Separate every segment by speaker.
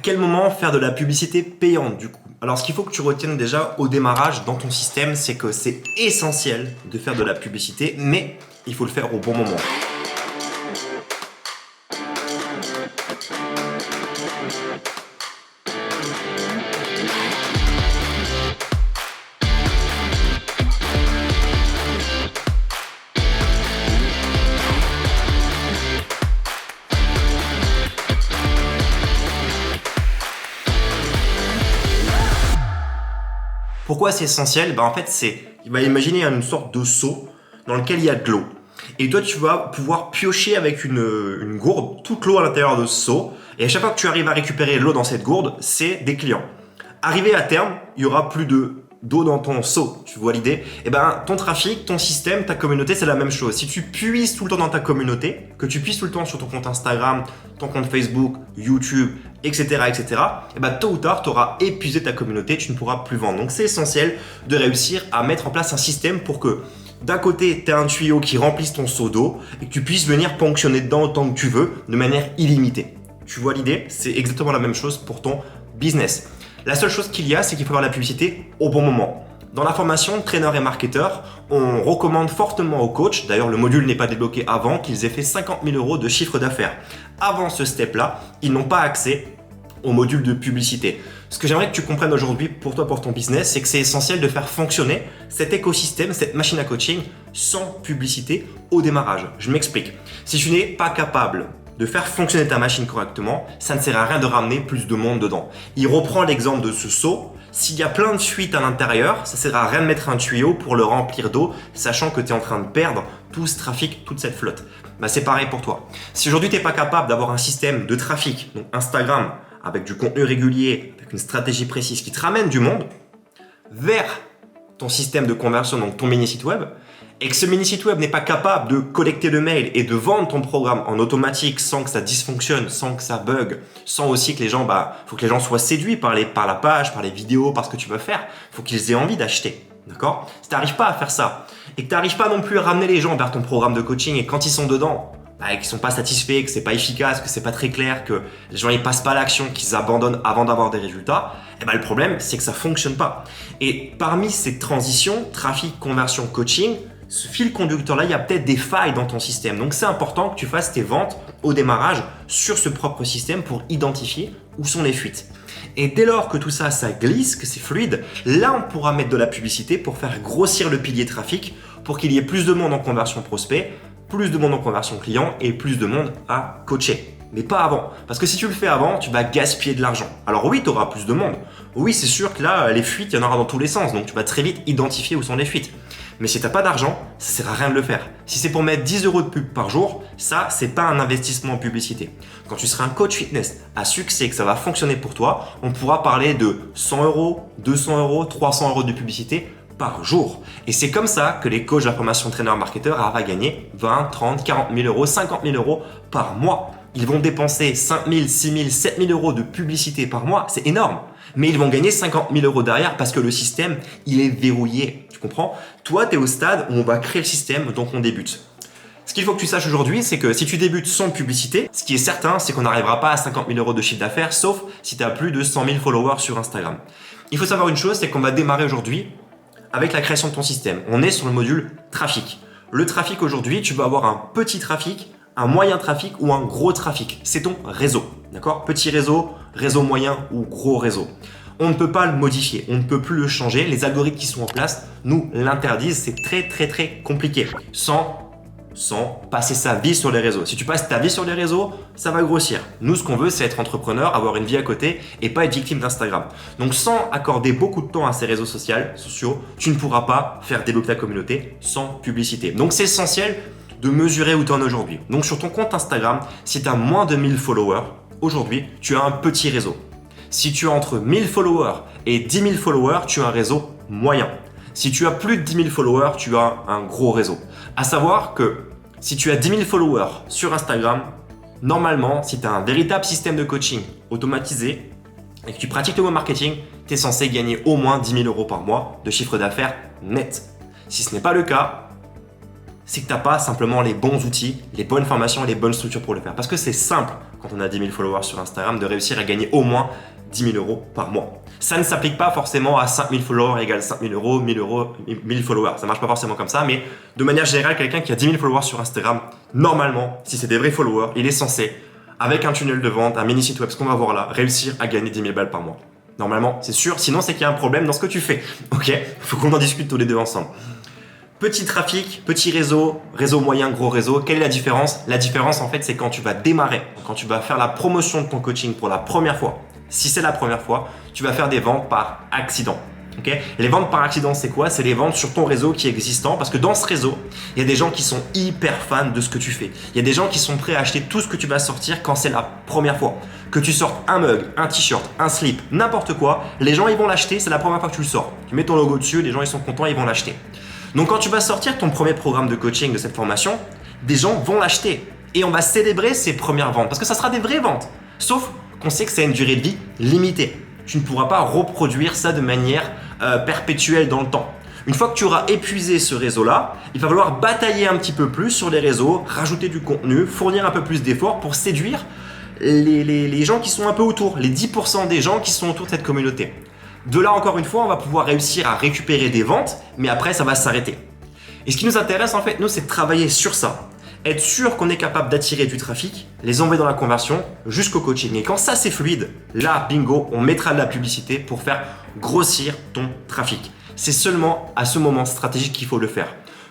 Speaker 1: quel moment faire de la publicité payante du coup? Alors ce qu'il faut que tu retiennes déjà au démarrage dans ton système, c'est que c'est essentiel de faire de la publicité, mais il faut le faire au bon moment. Pourquoi c'est essentiel? En fait, il va imaginer une sorte de seau dans lequel il y a de l'eau. Et toi, tu vas pouvoir piocher avec une gourde toute l'eau à l'intérieur de ce seau. Et à chaque fois que tu arrives à récupérer l'eau dans cette gourde, c'est des clients. Arrivé à terme, il y aura plus d'eau dans ton seau. Tu vois l'idée? Ton trafic, ton système, ta communauté, c'est la même chose. Si tu puises tout le temps dans ta communauté, que tu puisses tout le temps sur ton compte Instagram, ton compte Facebook, YouTube, etc., tôt ou tard, tu auras épuisé ta communauté, tu ne pourras plus vendre. Donc, c'est essentiel de réussir à mettre en place un système pour que d'un côté, tu as un tuyau qui remplisse ton seau d'eau et que tu puisses venir ponctionner dedans autant que tu veux de manière illimitée. Tu vois l'idée? C'est exactement la même chose pour ton business. La seule chose qu'il y a, c'est qu'il faut avoir la publicité au bon moment. Dans la formation Trainer et Marketeur, on recommande fortement aux coachs, d'ailleurs le module n'est pas débloqué avant, qu'ils aient fait 50 000 € de chiffre d'affaires. Avant ce step-là, ils n'ont pas accès au module de publicité. Ce que j'aimerais que tu comprennes aujourd'hui pour toi, pour ton business, c'est que c'est essentiel de faire fonctionner cet écosystème, cette machine à coaching sans publicité au démarrage. Je m'explique. Si tu n'es pas capable de faire fonctionner ta machine correctement, ça ne sert à rien de ramener plus de monde dedans. Il reprend l'exemple de ce seau. S'il y a plein de fuites à l'intérieur, ça ne sert à rien de mettre un tuyau pour le remplir d'eau, sachant que tu es en train de perdre tout ce trafic, toute cette flotte. C'est pareil pour toi. Si aujourd'hui tu n'es pas capable d'avoir un système de trafic, donc Instagram, avec du contenu régulier, avec une stratégie précise qui te ramène du monde vers ton système de conversion, donc ton mini site web, et que ce mini site web n'est pas capable de collecter le mail et de vendre ton programme en automatique sans que ça dysfonctionne, sans que ça bug, sans aussi que les gens, faut que les gens soient séduits par la page, par les vidéos, par ce que tu veux faire. Il faut qu'ils aient envie d'acheter. D'accord? Si tu n'arrives pas à faire ça et que tu n'arrives pas non plus à ramener les gens vers ton programme de coaching et quand ils sont dedans, et qu'ils ne sont pas satisfaits, que c'est pas efficace, que c'est pas très clair, que les gens ne passent pas à l'action, qu'ils abandonnent avant d'avoir des résultats, le problème c'est que ça fonctionne pas. Et parmi ces transitions, trafic, conversion, coaching, ce fil conducteur-là, il y a peut-être des failles dans ton système. Donc, c'est important que tu fasses tes ventes au démarrage sur ce propre système pour identifier où sont les fuites. Et dès lors que tout ça, ça glisse, que c'est fluide, là, on pourra mettre de la publicité pour faire grossir le pilier trafic pour qu'il y ait plus de monde en conversion prospect, plus de monde en conversion client et plus de monde à coacher. Mais pas avant. Parce que si tu le fais avant, tu vas gaspiller de l'argent. Alors oui, tu auras plus de monde. Oui, c'est sûr que là, les fuites, il y en aura dans tous les sens. Donc, tu vas très vite identifier où sont les fuites. Mais si tu n'as pas d'argent, ça ne sert à rien de le faire. Si c'est pour mettre 10 € de pub par jour, ça, c'est pas un investissement en publicité. Quand tu seras un coach fitness à succès, que ça va fonctionner pour toi, on pourra parler de 100 €, 200 €, 300 € de publicité par jour. Et c'est comme ça que les coachs de la formation traîneur-marketeur arrivent à gagner 20, 30, 40 000 €, 50 000 € par mois. Ils vont dépenser 5 000, 6 000, 7 000 € de publicité par mois. C'est énorme. Mais ils vont gagner 50 000 € derrière parce que le système, il est verrouillé. Tu comprends? Toi, tu es au stade où on va créer le système, donc on débute. Ce qu'il faut que tu saches aujourd'hui, c'est que si tu débutes sans publicité, ce qui est certain, c'est qu'on n'arrivera pas à 50 000 € de chiffre d'affaires, sauf si tu as plus de 100 000 followers sur Instagram. Il faut savoir une chose, c'est qu'on va démarrer aujourd'hui avec la création de ton système. On est sur le module trafic. Le trafic aujourd'hui, tu vas avoir un petit trafic, un moyen trafic ou un gros trafic. C'est ton réseau. D'accord? Petit réseau, réseau moyen ou gros réseau. On ne peut pas le modifier, on ne peut plus le changer. Les algorithmes qui sont en place nous l'interdisent. C'est très très très compliqué. Sans passer sa vie sur les réseaux. Si tu passes ta vie sur les réseaux, ça va grossir. Nous, ce qu'on veut, c'est être entrepreneur, avoir une vie à côté et pas être victime d'Instagram. Donc, sans accorder beaucoup de temps à ces réseaux sociaux, tu ne pourras pas faire développer ta communauté sans publicité. Donc, c'est essentiel de mesurer où tu en es aujourd'hui. Donc, sur ton compte Instagram, si tu as moins de 1000 followers, aujourd'hui, tu as un petit réseau. Si tu as entre 1000 followers et 10 000 followers, tu as un réseau moyen. Si tu as plus de 10 000 followers, tu as un gros réseau. À savoir que si tu as 10 000 followers sur Instagram, normalement, si tu as un véritable système de coaching automatisé et que tu pratiques le web marketing, tu es censé gagner au moins 10 000 € par mois de chiffre d'affaires net. Si ce n'est pas le cas, c'est que tu n'as pas simplement les bons outils, les bonnes formations et les bonnes structures pour le faire. Parce que c'est simple, quand on a 10 000 followers sur Instagram, de réussir à gagner au moins 10 000 euros par mois. Ça ne s'applique pas forcément à 5 000 followers égale 5 000 euros, 1000 followers. Ça ne marche pas forcément comme ça, mais de manière générale, quelqu'un qui a 10 000 followers sur Instagram, normalement, si c'est des vrais followers, il est censé, avec un tunnel de vente, un mini site web, ce qu'on va voir là, réussir à gagner 10 000 balles par mois. Normalement, c'est sûr, sinon c'est qu'il y a un problème dans ce que tu fais. Ok, faut qu'on en discute tous les deux ensemble. Petit trafic, petit réseau, réseau moyen, gros réseau. Quelle est la différence? La différence en fait, c'est quand tu vas démarrer, quand tu vas faire la promotion de ton coaching pour la première fois. Si c'est la première fois, tu vas faire des ventes par accident. Okay, les ventes par accident, c'est quoi? C'est les ventes sur ton réseau qui est existant, parce que dans ce réseau, il y a des gens qui sont hyper fans de ce que tu fais. Il y a des gens qui sont prêts à acheter tout ce que tu vas sortir quand c'est la première fois. Que tu sortes un mug, un t-shirt, un slip, n'importe quoi, les gens ils vont l'acheter, c'est la première fois que tu le sors. Tu mets ton logo dessus, les gens ils sont contents, ils vont l'acheter. Donc quand tu vas sortir ton premier programme de coaching de cette formation, des gens vont l'acheter. Et on va célébrer ces premières ventes, parce que ça sera des vraies ventes. Sauf qu'on sait que ça a une durée de vie limitée. Tu ne pourras pas reproduire ça de manière perpétuelle dans le temps. Une fois que tu auras épuisé ce réseau-là, il va falloir batailler un petit peu plus sur les réseaux, rajouter du contenu, fournir un peu plus d'efforts pour séduire les gens qui sont un peu autour, les 10% des gens qui sont autour de cette communauté. De là, encore une fois, on va pouvoir réussir à récupérer des ventes, mais après, ça va s'arrêter. Et ce qui nous intéresse, en fait, nous, c'est de travailler sur ça. Être sûr qu'on est capable d'attirer du trafic, les envoyer dans la conversion jusqu'au coaching. Et quand ça c'est fluide, là, bingo, on mettra de la publicité pour faire grossir ton trafic. C'est seulement à ce moment stratégique qu'il faut le faire.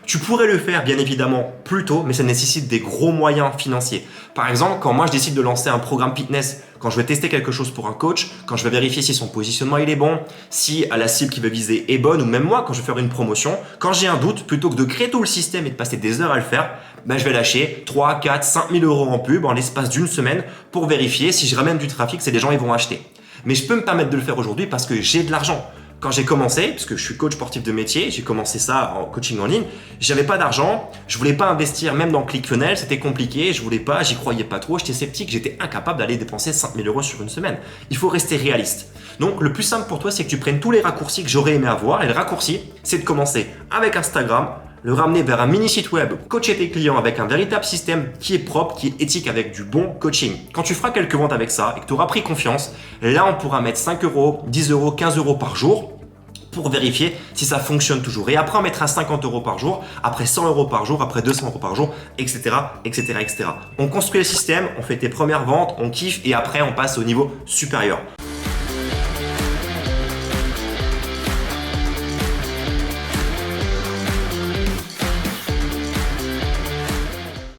Speaker 1: Tu pourrais le faire bien évidemment plus tôt, mais ça nécessite des gros moyens financiers. Par exemple, quand moi je décide de lancer un programme fitness, quand je vais tester quelque chose pour un coach, quand je vais vérifier si son positionnement il est bon, si la cible qu'il veut viser est bonne, ou même moi quand je vais faire une promotion, quand j'ai un doute, plutôt que de créer tout le système et de passer des heures à le faire, ben, je vais lâcher 3, 4, 5 000 euros en pub en l'espace d'une semaine pour vérifier si je ramène du trafic, c'est des gens qui vont acheter. Mais je peux me permettre de le faire aujourd'hui parce que j'ai de l'argent. Quand j'ai commencé, parce que je suis coach sportif de métier, j'ai commencé ça en coaching en ligne, j'avais pas d'argent, je voulais pas investir même dans ClickFunnels, c'était compliqué, je voulais pas, j'y croyais pas trop, j'étais sceptique, j'étais incapable d'aller dépenser 5 000 euros sur une semaine. Il faut rester réaliste. Donc le plus simple pour toi, c'est que tu prennes tous les raccourcis que j'aurais aimé avoir, et le raccourci, c'est de commencer avec Instagram, le ramener vers un mini site web, coacher tes clients avec un véritable système qui est propre, qui est éthique, avec du bon coaching. Quand tu feras quelques ventes avec ça et que tu auras pris confiance, là on pourra mettre 5 euros, 10 euros, 15 euros par jour pour vérifier si ça fonctionne toujours. Et après on mettra 50 euros par jour, après 100 euros par jour, après 200 euros par jour, etc., etc., etc. On construit le système, on fait tes premières ventes, on kiffe et après on passe au niveau supérieur.